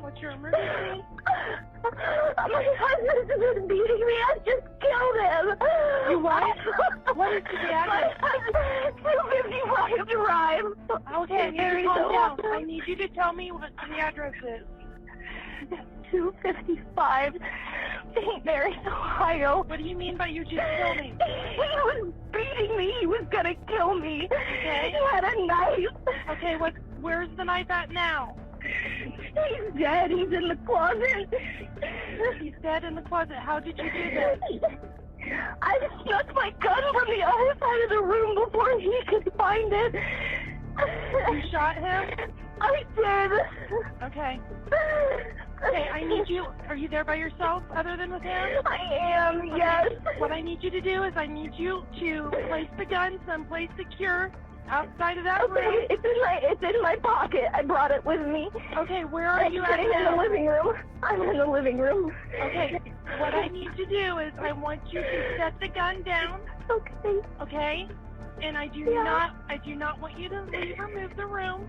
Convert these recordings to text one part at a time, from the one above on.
What's your emergency? My husband's been beating me. I just killed him. You what? What is the address? 255 Drive. Okay, Mary, calm down. I need you to tell me what the address is. 255 St. Mary's, Ohio. What do you mean by you just killed me? He was beating me. He was gonna kill me. Okay. He had a knife. Okay, where's the knife at now? He's dead. He's in the closet. He's dead in the closet. How did you do this? I snuck my gun from the other side of the room before he could find it. You shot him? I did. Okay. Okay, I need you. Are you there by yourself other than with him? I am, yes. What I need you to do is I need you to place the gun someplace secure outside of that room. Okay, it's in my pocket. I brought it with me. Okay, where are you at in now? the living room. I'm in the living room. Okay, what I need to do is I want you to set the gun down. Okay. Okay? And I do not want you to leave or move the room.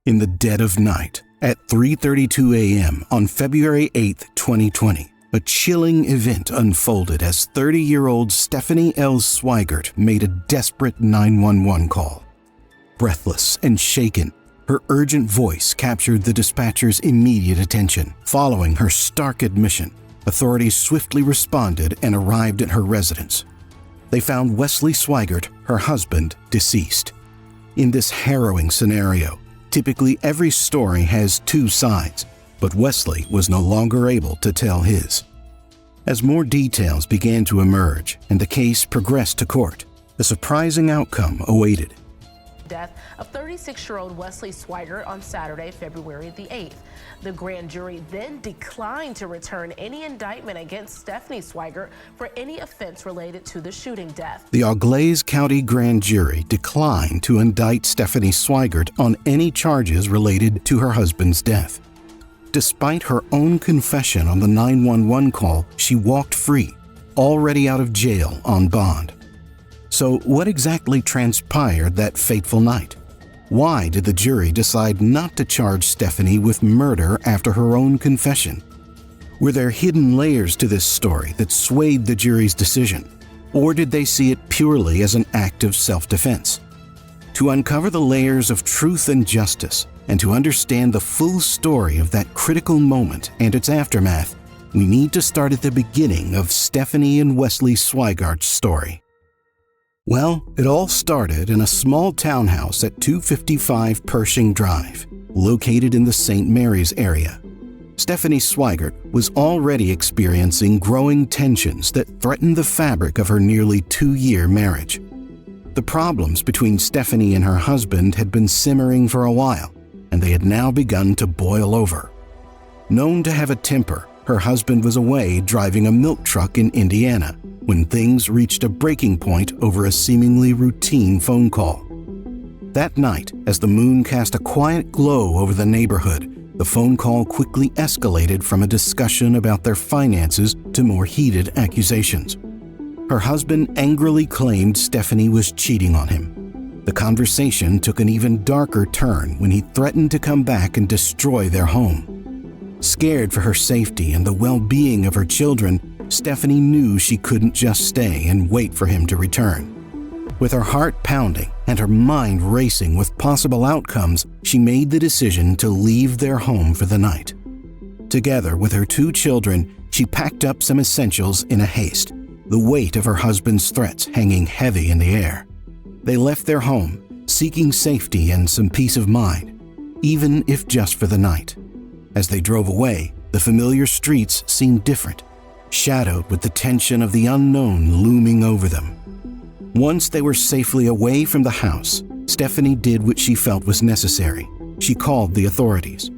In the dead of night, at 3:32 a.m. on February 8, 2020, a chilling event unfolded as 30-year-old Stephanie L. Sweigart made a desperate 911 call. Breathless and shaken, her urgent voice captured the dispatcher's immediate attention. Following her stark admission, authorities swiftly responded and arrived at her residence. They found Wesley Sweigart, her husband, deceased. In this harrowing scenario, typically every story has two sides, but Wesley was no longer able to tell his. As more details began to emerge and the case progressed to court, a surprising outcome awaited. Death of 36-year-old Wesley Sweigart on Saturday, February the 8th. The grand jury then declined to return any indictment against Stephanie Sweigart for any offense related to the shooting death. The Auglaize County grand jury declined to indict Stephanie Sweigart on any charges related to her husband's death. Despite her own confession on the 911 call, she walked free, already out of jail on bond. So what exactly transpired that fateful night? Why did the jury decide not to charge Stephanie with murder after her own confession? Were there hidden layers to this story that swayed the jury's decision? Or did they see it purely as an act of self-defense? To uncover the layers of truth and justice, and to understand the full story of that critical moment and its aftermath, we need to start at the beginning of Stephanie and Wesley Sweigart's story. Well, it all started in a small townhouse at 255 Pershing Drive, located in the St. Mary's area. Stephanie Sweigart was already experiencing growing tensions that threatened the fabric of her nearly 2-year marriage. The problems between Stephanie and her husband had been simmering for a while, and they had now begun to boil over. Known to have a temper, her husband was away driving a milk truck in Indiana when things reached a breaking point over a seemingly routine phone call. That night, as the moon cast a quiet glow over the neighborhood, the phone call quickly escalated from a discussion about their finances to more heated accusations. Her husband angrily claimed Stephanie was cheating on him. The conversation took an even darker turn when he threatened to come back and destroy their home. Scared for her safety and the well-being of her children, Stephanie knew she couldn't just stay and wait for him to return. With her heart pounding and her mind racing with possible outcomes, she made the decision to leave their home for the night. Together with her 2 children, she packed up some essentials in a haste, the weight of her husband's threats hanging heavy in the air. They left their home, seeking safety and some peace of mind, even if just for the night. As they drove away, the familiar streets seemed different, shadowed with the tension of the unknown looming over them. Once they were safely away from the house, Stephanie did what she felt was necessary. She called the authorities.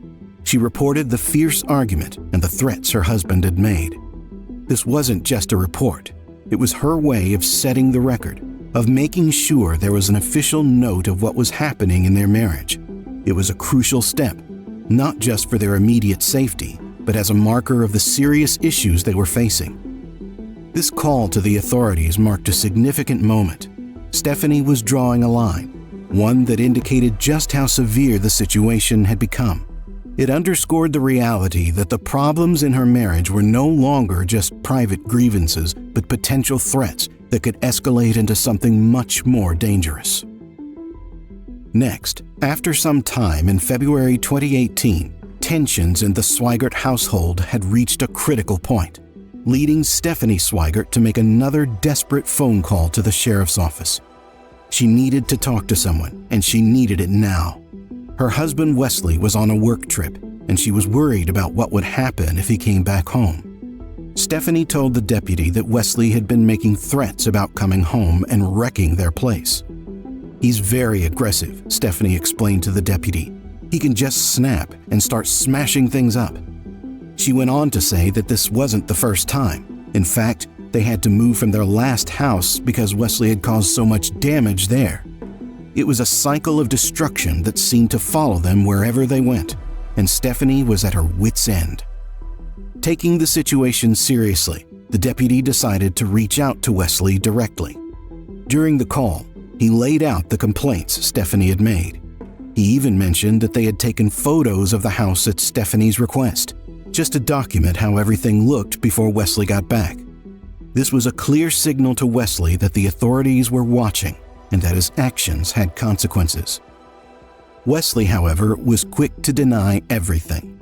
She reported the fierce argument and the threats her husband had made. This wasn't just a report. It was her way of setting the record, of making sure there was an official note of what was happening in their marriage. It was a crucial step, not just for their immediate safety, but as a marker of the serious issues they were facing. This call to the authorities marked a significant moment. Stephanie was drawing a line. one that indicated just how severe the situation had become. It underscored the reality that the problems in her marriage were no longer just private grievances, but potential threats that could escalate into something much more dangerous. Next, after some time in February 2018, tensions in the Sweigart household had reached a critical point, leading Stephanie Sweigart to make another desperate phone call to the sheriff's office. She needed to talk to someone, and she needed it now. Her husband Wesley was on a work trip, and she was worried about what would happen if he came back home. Stephanie told the deputy that Wesley had been making threats about coming home and wrecking their place. "He's very aggressive," Stephanie explained to the deputy. "He can just snap and start smashing things up." She went on to say that this wasn't the first time. In fact, they had to move from their last house because Wesley had caused so much damage there. It was a cycle of destruction that seemed to follow them wherever they went, and Stephanie was at her wit's end. Taking the situation seriously, the deputy decided to reach out to Wesley directly. During the call, he laid out the complaints Stephanie had made. He even mentioned that they had taken photos of the house at Stephanie's request, just to document how everything looked before Wesley got back. This was a clear signal to Wesley that the authorities were watching and that his actions had consequences. Wesley, however, was quick to deny everything.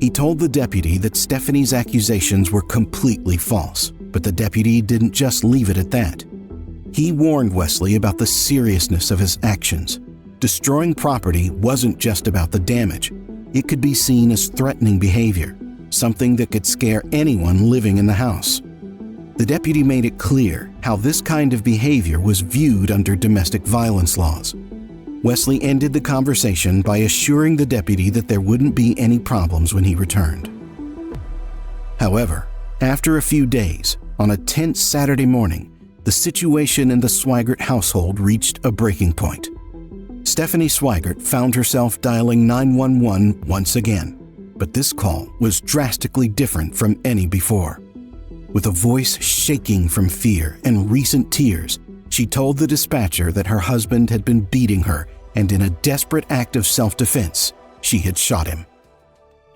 He told the deputy that Stephanie's accusations were completely false, but the deputy didn't just leave it at that. He warned Wesley about the seriousness of his actions. Destroying property wasn't just about the damage. It could be seen as threatening behavior, something that could scare anyone living in the house. The deputy made it clear how this kind of behavior was viewed under domestic violence laws. Wesley ended the conversation by assuring the deputy that there wouldn't be any problems when he returned. However, after a few days, on a tense Saturday morning, the situation in the Sweigart household reached a breaking point. Stephanie Sweigart found herself dialing 911 once again, but this call was drastically different from any before. With a voice shaking from fear and recent tears, she told the dispatcher that her husband had been beating her, and in a desperate act of self-defense, she had shot him.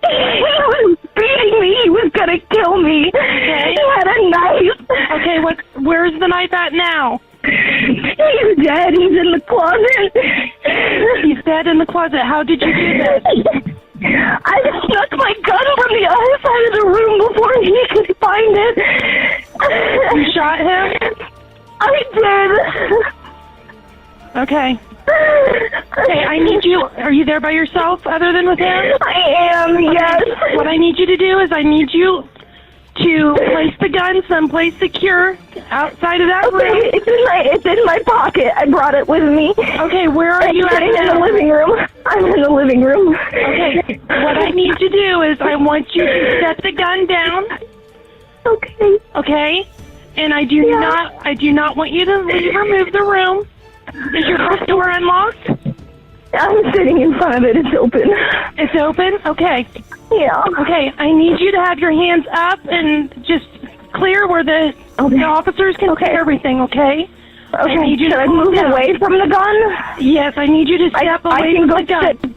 He was beating me. He was gonna kill me. Okay. He had a knife. Okay, where's the knife at now? He's dead. He's in the closet. He's dead in the closet. How did you do this? I snuck my gun from the other side of the room before he could find it. You shot him? I did. Okay. Okay, I need you. Are you there by yourself other than with him? I am, yes. What I need you to do is I need you to place the gun someplace secure outside of that room. Okay, it's in my pocket. I brought it with me. Okay, where are you at? In the living room. I'm in the living room. Okay, what I need to do is I want you to set the gun down. Okay. Okay? And I do not want you to remove the room. Is your front door unlocked? I'm sitting in front of it. It's open. It's open? Okay. Yeah. Okay, I need you to have your hands up and just clear where the officers can see everything, okay? Okay, I need you should to I move down. away from the gun? Yes, I need you to step away from the gun.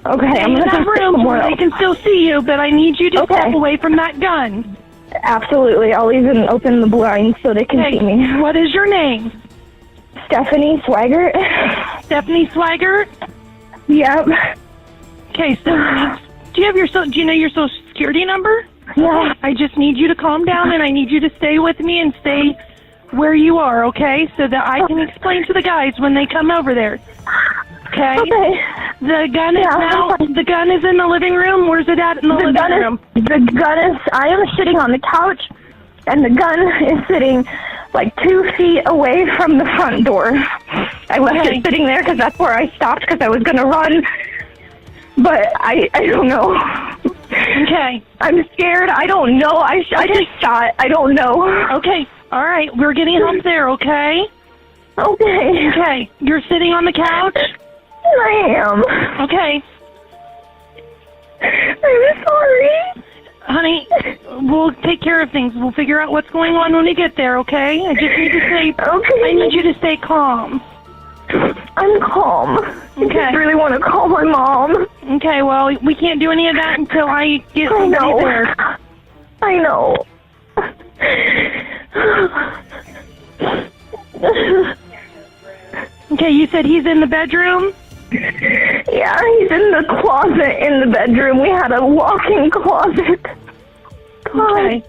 Okay, I'm in going that to room somewhere where else. they can still see you, but I need you to step away from that gun. Absolutely. I'll even open the blinds so they can see me. What is your name? Stephanie Sweigart. Stephanie Sweigart? Yep. Okay, so do you know your social security number? Yeah. I just need you to calm down, and I need you to stay with me and stay where you are, okay? So that I can explain to the guys when they come over there. Okay? Okay. The gun is in the living room. Where's it at in the living room? I am sitting on the couch, and the gun is sitting like 2 feet away from the front door. I left it sitting there because that's where I stopped because I was going to run. But I don't know. Okay. I'm scared. I don't know. I just shot. I don't know. Okay. All right. We're getting up there, okay? Okay. Okay. You're sitting on the couch? I am. Okay. I'm sorry. Honey, we'll take care of things. We'll figure out what's going on when we get there, okay? I just need to stay... Okay. I need you to stay calm. I'm calm. I just really want to call my mom. Okay, well, we can't do any of that until I get somebody there. I know. Okay, you said he's in the bedroom? Yeah, he's in the closet in the bedroom. We had a walk-in closet. Okay.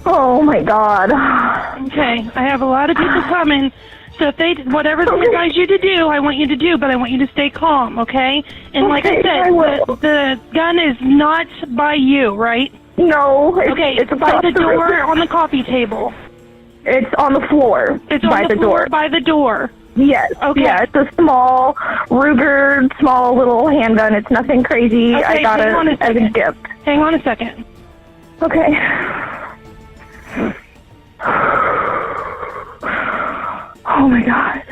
Oh my God. Okay, I have a lot of people coming, so if whatever they advise you to do, I want you to do, but I want you to stay calm, okay? And like I said, the gun is not by you, right? No. It's by the door on the coffee table. It's on the floor. It's on the floor by the door. Yes. Okay. Yeah, it's a small Ruger, small little handgun. It's nothing crazy. Okay, I got it as a gift. Hang on a second. Okay. Oh my God.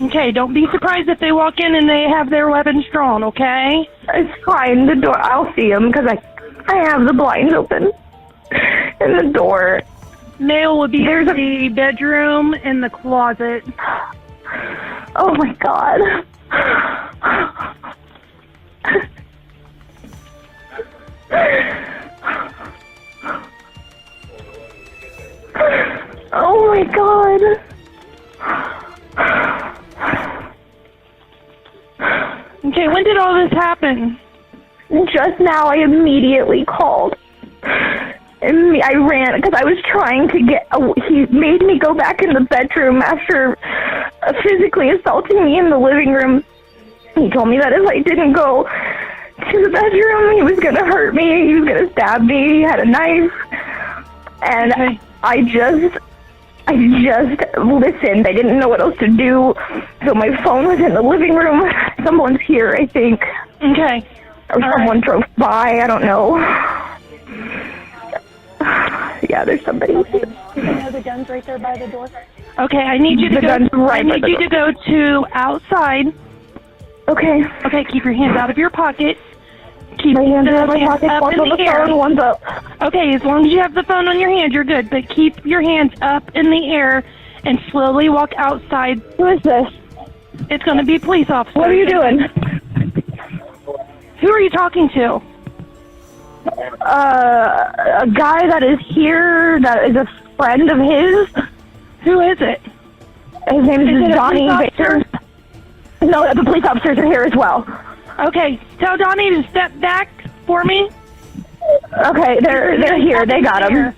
Okay, don't be surprised if they walk in and they have their weapons drawn, okay? It's fine. The door, I'll see them because I have the blinds open. And the door. Mail would be the bedroom and the closet. Oh my God. Oh my God. Okay, when did all this happen? Just now, I immediately called. And I ran because I was trying to he made me go back in the bedroom after physically assaulting me in the living room. He told me that if I didn't go to the bedroom, he was going to hurt me. He was going to stab me. He had a knife. And okay. I just listened. I didn't know what else to do. So my phone was in the living room. Someone's here, I think. Okay. Or someone drove by. I don't know. Yeah, there's somebody. You know the gun's right there by the door? Okay, I need you to go to outside. Okay. Okay, keep your hands out of your pocket. Keep my hands out of my pocket. One's on the phone, one's up. Okay, as long as you have the phone on your hand, you're good. But keep your hands up in the air and slowly walk outside. Who is this? It's going to be a police officer. What are you doing? Who are you talking to? A guy that is here, that is a friend of his. Who is it? His name is Donnie Victor. No, the police officers are here as well. Okay, tell Donnie to step back for me. Okay, they're here. They got him.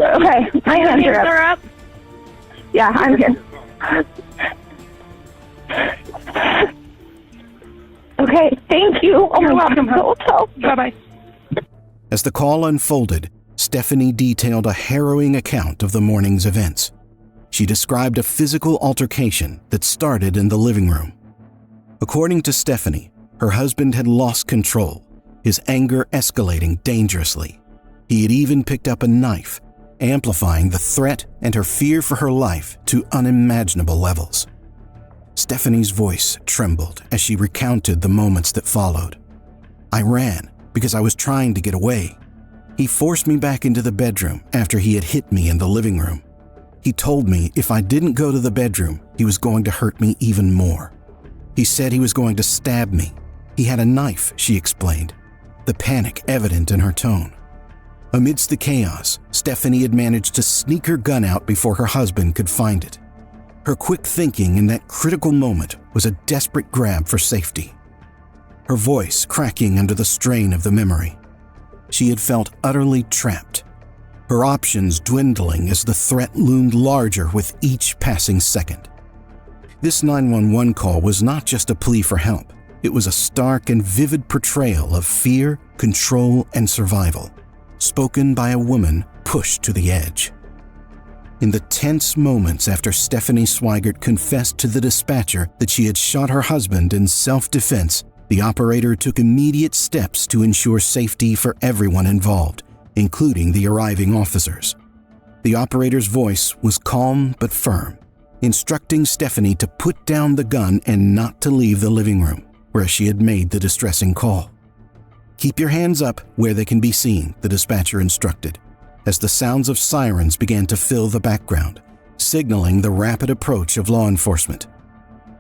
Okay, my hands are up. Yeah, I'm here. Okay, thank you. You're welcome. Bye-bye. As the call unfolded, Stephanie detailed a harrowing account of the morning's events. She described a physical altercation that started in the living room. According to Stephanie, her husband had lost control, his anger escalating dangerously. He had even picked up a knife, amplifying the threat and her fear for her life to unimaginable levels. Stephanie's voice trembled as she recounted the moments that followed. I ran because I was trying to get away. He forced me back into the bedroom after he had hit me in the living room. He told me if I didn't go to the bedroom, he was going to hurt me even more. He said he was going to stab me. He had a knife, she explained, the panic evident in her tone. Amidst the chaos, Stephanie had managed to sneak her gun out before her husband could find it. Her quick thinking in that critical moment was a desperate grab for safety. Her voice cracking under the strain of the memory. She had felt utterly trapped, her options dwindling as the threat loomed larger with each passing second. This 911 call was not just a plea for help. It was a stark and vivid portrayal of fear, control, and survival, spoken by a woman pushed to the edge. In the tense moments after Stephanie Sweigart confessed to the dispatcher that she had shot her husband in self-defense, the operator took immediate steps to ensure safety for everyone involved, including the arriving officers. The operator's voice was calm but firm, instructing Stephanie to put down the gun and not to leave the living room, where she had made the distressing call. "Keep your hands up where they can be seen," the dispatcher instructed, as the sounds of sirens began to fill the background, signaling the rapid approach of law enforcement.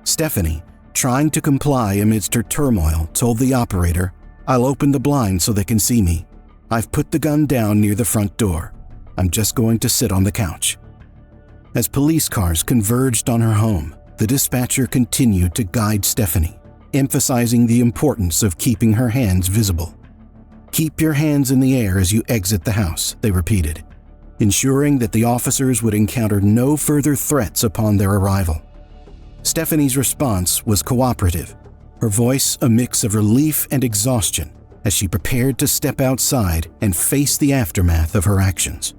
Stephanie, trying to comply amidst her turmoil, told the operator, "I'll open the blind so they can see me. I've put the gun down near the front door. I'm just going to sit on the couch." As police cars converged on her home, the dispatcher continued to guide Stephanie, emphasizing the importance of keeping her hands visible. "Keep your hands in the air as you exit the house," they repeated, ensuring that the officers would encounter no further threats upon their arrival. Stephanie's response was cooperative, her voice a mix of relief and exhaustion as she prepared to step outside and face the aftermath of her actions.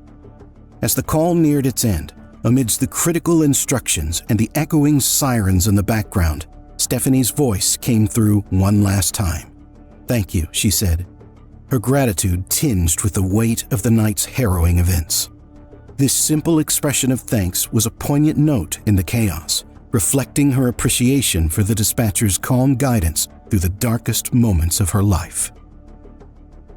As the call neared its end, amidst the critical instructions and the echoing sirens in the background, Stephanie's voice came through one last time. "Thank you," she said, her gratitude tinged with the weight of the night's harrowing events. This simple expression of thanks was a poignant note in the chaos, reflecting her appreciation for the dispatcher's calm guidance through the darkest moments of her life.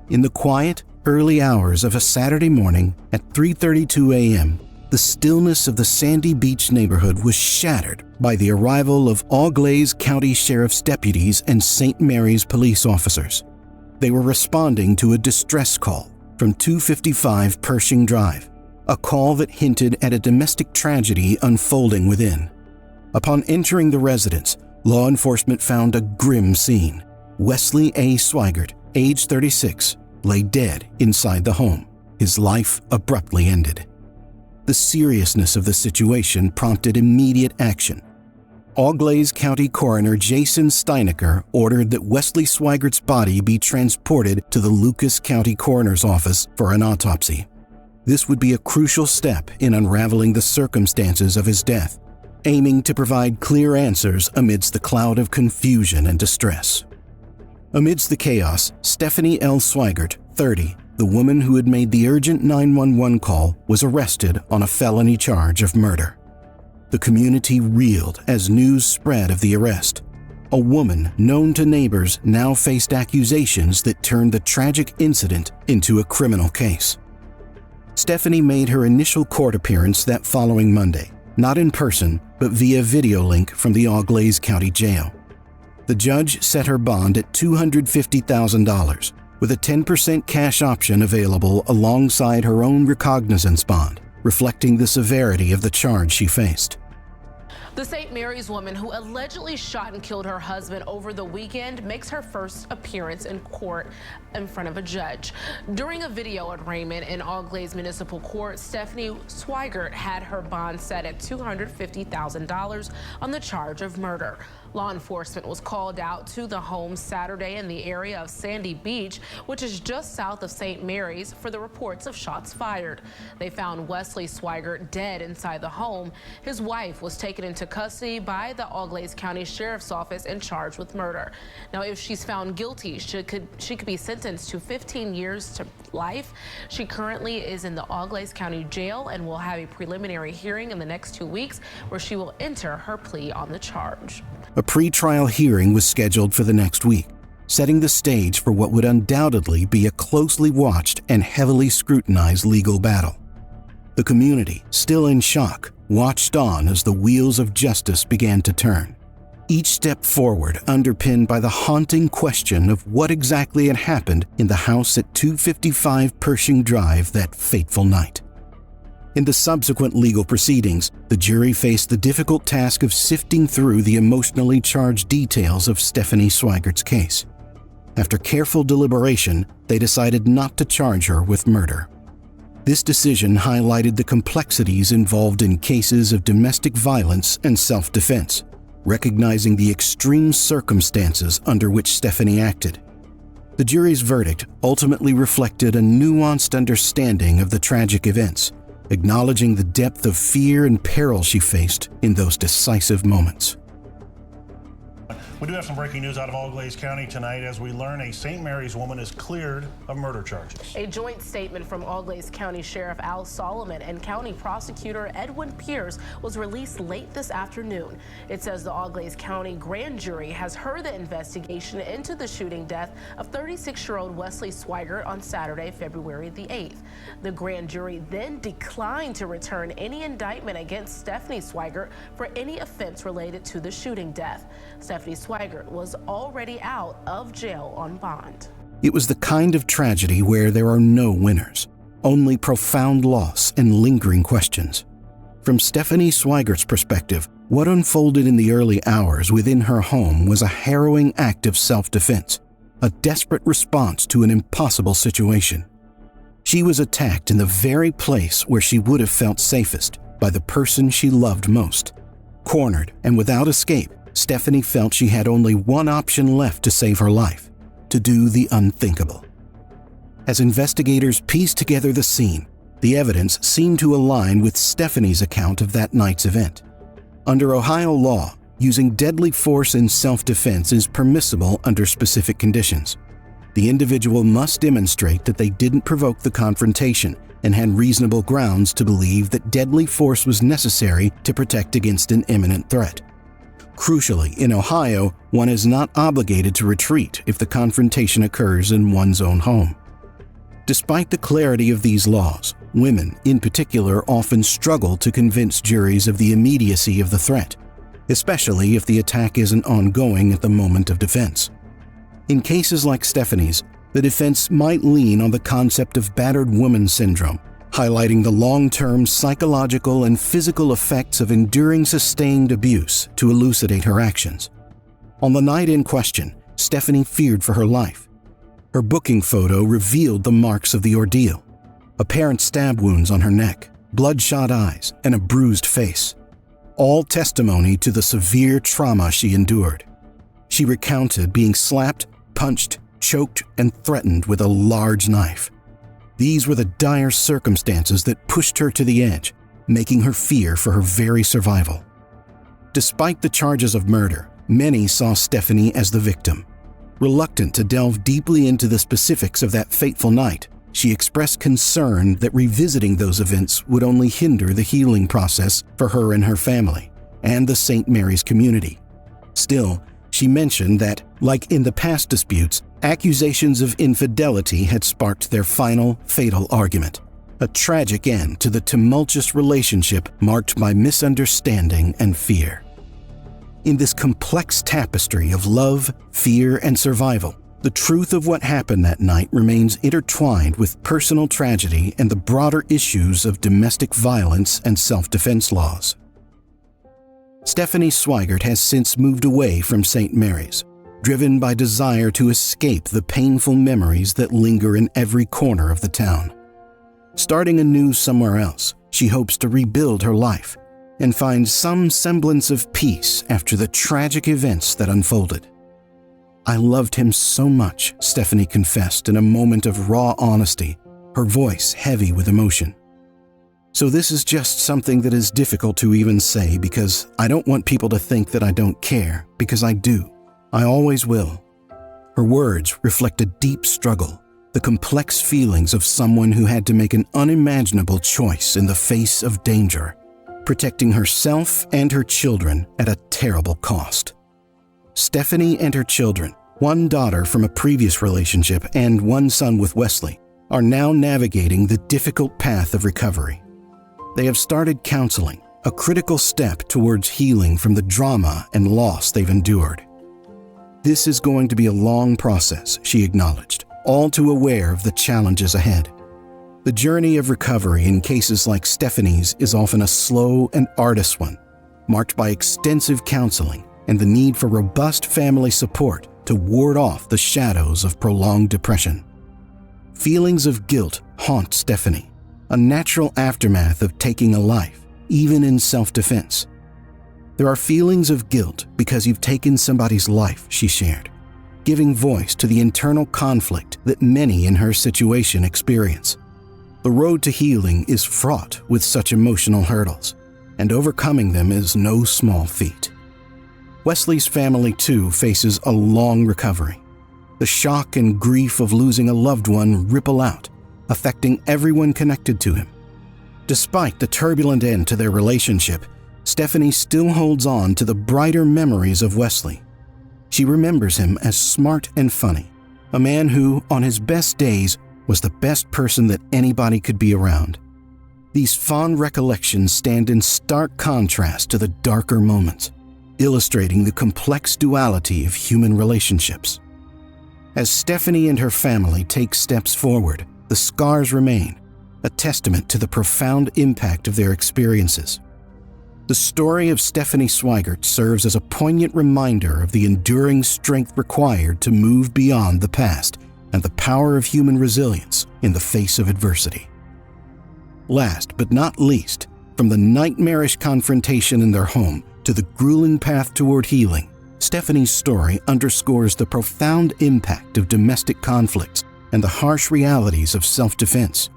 In the quiet, early hours of a Saturday morning at 3:32 a.m., the stillness of the Sandy Beach neighborhood was shattered by the arrival of Auglaize County Sheriff's deputies and St. Mary's police officers. They were responding to a distress call from 255 Pershing Drive, a call that hinted at a domestic tragedy unfolding within. Upon entering the residence, law enforcement found a grim scene. Wesley A. Sweigart, age 36, lay dead inside the home, his life abruptly ended. The seriousness of the situation prompted immediate action. Auglaize County Coroner Jason Steinecker ordered that Wesley Sweigart's body be transported to the Lucas County Coroner's Office for an autopsy. This would be a crucial step in unraveling the circumstances of his death, aiming to provide clear answers amidst the cloud of confusion and distress. Amidst the chaos, Stephanie L. Sweigart, 30, the woman who had made the urgent 911 call, was arrested on a felony charge of murder. The community reeled as news spread of the arrest. A woman known to neighbors now faced accusations that turned the tragic incident into a criminal case. Stephanie made her initial court appearance that following Monday, not in person, but via video link from the Auglaize County Jail. The judge set her bond at $250,000, with a 10% cash option available alongside her own recognizance bond, reflecting the severity of the charge she faced. The St. Mary's woman who allegedly shot and killed her husband over the weekend makes her first appearance in court in front of a judge. During a video at Raymond in Auglaize Municipal Court, Stephanie Sweigart had her bond set at $250,000 on the charge of murder. Law enforcement was called out to the home Saturday in the area of Sandy Beach, which is just south of St. Mary's, for the reports of shots fired. They found Wesley Sweigart dead inside the home. His wife was taken into custody by the Auglaize County Sheriff's Office and charged with murder. Now, if she's found guilty, she could be sentenced to 15 years to life. She currently is in the Auglaize County Jail and will have a preliminary hearing in the next 2 weeks where she will enter her plea on the charge. A pre-trial hearing was scheduled for the next week, setting the stage for what would undoubtedly be a closely watched and heavily scrutinized legal battle. The community, still in shock, watched on as the wheels of justice began to turn, each step forward underpinned by the haunting question of what exactly had happened in the house at 255 Pershing Drive that fateful night. In the subsequent legal proceedings, the jury faced the difficult task of sifting through the emotionally charged details of Stephanie Sweigart's case. After careful deliberation, they decided not to charge her with murder. This decision highlighted the complexities involved in cases of domestic violence and self-defense, recognizing the extreme circumstances under which Stephanie acted. The jury's verdict ultimately reflected a nuanced understanding of the tragic events, acknowledging the depth of fear and peril she faced in those decisive moments. We do have some breaking news out of Auglaize County tonight as we learn a St. Mary's woman is cleared of murder charges. A joint statement from Auglaize County Sheriff Al Solomon and County Prosecutor Edwin Pierce was released late this afternoon. It says the Auglaize County grand jury has heard the investigation into the shooting death of 36-year-old Wesley Sweigart on Saturday, February the 8th. The grand jury then declined to return any indictment against Stephanie Sweigart for any offense related to the shooting death. Stephanie Sweigart was already out of jail on bond. It was the kind of tragedy where there are no winners, only profound loss and lingering questions. From Stephanie Sweigart's perspective, what unfolded in the early hours within her home was a harrowing act of self-defense, a desperate response to an impossible situation. She was attacked in the very place where she would have felt safest, by the person she loved most. Cornered and without escape, Stephanie felt she had only one option left to save her life: to do the unthinkable. As investigators pieced together the scene, the evidence seemed to align with Stephanie's account of that night's event. Under Ohio law, using deadly force in self-defense is permissible under specific conditions. The individual must demonstrate that they didn't provoke the confrontation and had reasonable grounds to believe that deadly force was necessary to protect against an imminent threat. Crucially, in Ohio, one is not obligated to retreat if the confrontation occurs in one's own home. Despite the clarity of these laws, women, in particular, often struggle to convince juries of the immediacy of the threat, especially if the attack isn't ongoing at the moment of defense. In cases like Stephanie's, the defense might lean on the concept of battered woman syndrome, highlighting the long-term psychological and physical effects of enduring sustained abuse to elucidate her actions. On the night in question, Stephanie feared for her life. Her booking photo revealed the marks of the ordeal: apparent stab wounds on her neck, bloodshot eyes, and a bruised face, all testimony to the severe trauma she endured. She recounted being slapped, punched, choked, and threatened with a large knife. These were the dire circumstances that pushed her to the edge, making her fear for her very survival. Despite the charges of murder, many saw Stephanie as the victim. Reluctant to delve deeply into the specifics of that fateful night, she expressed concern that revisiting those events would only hinder the healing process for her and her family, and the St. Mary's community. Still, she mentioned that, like in the past disputes, accusations of infidelity had sparked their final, fatal argument, a tragic end to the tumultuous relationship marked by misunderstanding and fear. In this complex tapestry of love, fear, and survival, the truth of what happened that night remains intertwined with personal tragedy and the broader issues of domestic violence and self-defense laws. Stephanie Sweigart has since moved away from St. Mary's, driven by desire to escape the painful memories that linger in every corner of the town. Starting anew somewhere else, she hopes to rebuild her life and find some semblance of peace after the tragic events that unfolded. "I loved him so much," Stephanie confessed in a moment of raw honesty, her voice heavy with emotion. "So this is just something that is difficult to even say because I don't want people to think that I don't care, because I do. I always will." Her words reflect a deep struggle, the complex feelings of someone who had to make an unimaginable choice in the face of danger, protecting herself and her children at a terrible cost. Stephanie and her children, one daughter from a previous relationship and one son with Wesley, are now navigating the difficult path of recovery. They have started counseling, a critical step towards healing from the drama and loss they've endured. "This is going to be a long process," she acknowledged, all too aware of the challenges ahead. The journey of recovery in cases like Stephanie's is often a slow and arduous one, marked by extensive counseling and the need for robust family support to ward off the shadows of prolonged depression. Feelings of guilt haunt Stephanie, a natural aftermath of taking a life, even in self-defense. "There are feelings of guilt because you've taken somebody's life," she shared, giving voice to the internal conflict that many in her situation experience. The road to healing is fraught with such emotional hurdles, and overcoming them is no small feat. Wesley's family, too, faces a long recovery. The shock and grief of losing a loved one ripple out, affecting everyone connected to him. Despite the turbulent end to their relationship, Stephanie still holds on to the brighter memories of Wesley. She remembers him as smart and funny, a man who, on his best days, was the best person that anybody could be around. These fond recollections stand in stark contrast to the darker moments, illustrating the complex duality of human relationships. As Stephanie and her family take steps forward, the scars remain, a testament to the profound impact of their experiences. The story of Stephanie Sweigart serves as a poignant reminder of the enduring strength required to move beyond the past and the power of human resilience in the face of adversity. Last but not least, from the nightmarish confrontation in their home to the grueling path toward healing, Stephanie's story underscores the profound impact of domestic conflicts and the harsh realities of self-defense.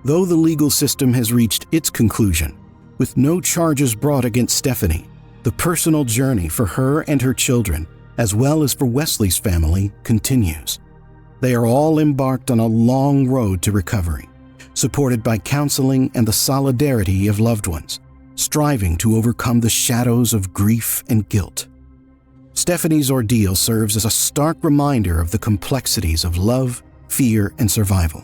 Though the legal system has reached its conclusion, with no charges brought against Stephanie, the personal journey for her and her children, as well as for Wesley's family, continues. They are all embarked on a long road to recovery, supported by counseling and the solidarity of loved ones, striving to overcome the shadows of grief and guilt. Stephanie's ordeal serves as a stark reminder of the complexities of love, fear, and survival.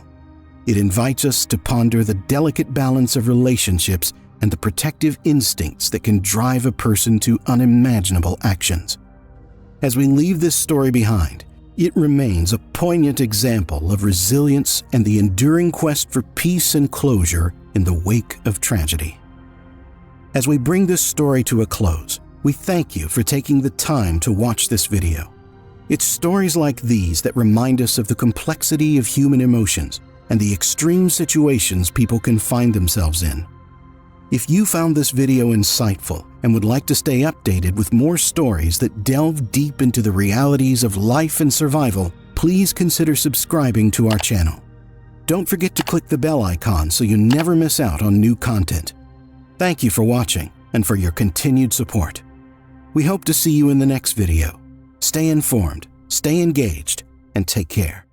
It invites us to ponder the delicate balance of relationships and the protective instincts that can drive a person to unimaginable actions. As we leave this story behind, it remains a poignant example of resilience and the enduring quest for peace and closure in the wake of tragedy. As we bring this story to a close, we thank you for taking the time to watch this video. It's stories like these that remind us of the complexity of human emotions and the extreme situations people can find themselves in. If you found this video insightful and would like to stay updated with more stories that delve deep into the realities of life and survival, please consider subscribing to our channel. Don't forget to click the bell icon so you never miss out on new content. Thank you for watching and for your continued support. We hope to see you in the next video. Stay informed, stay engaged, and take care.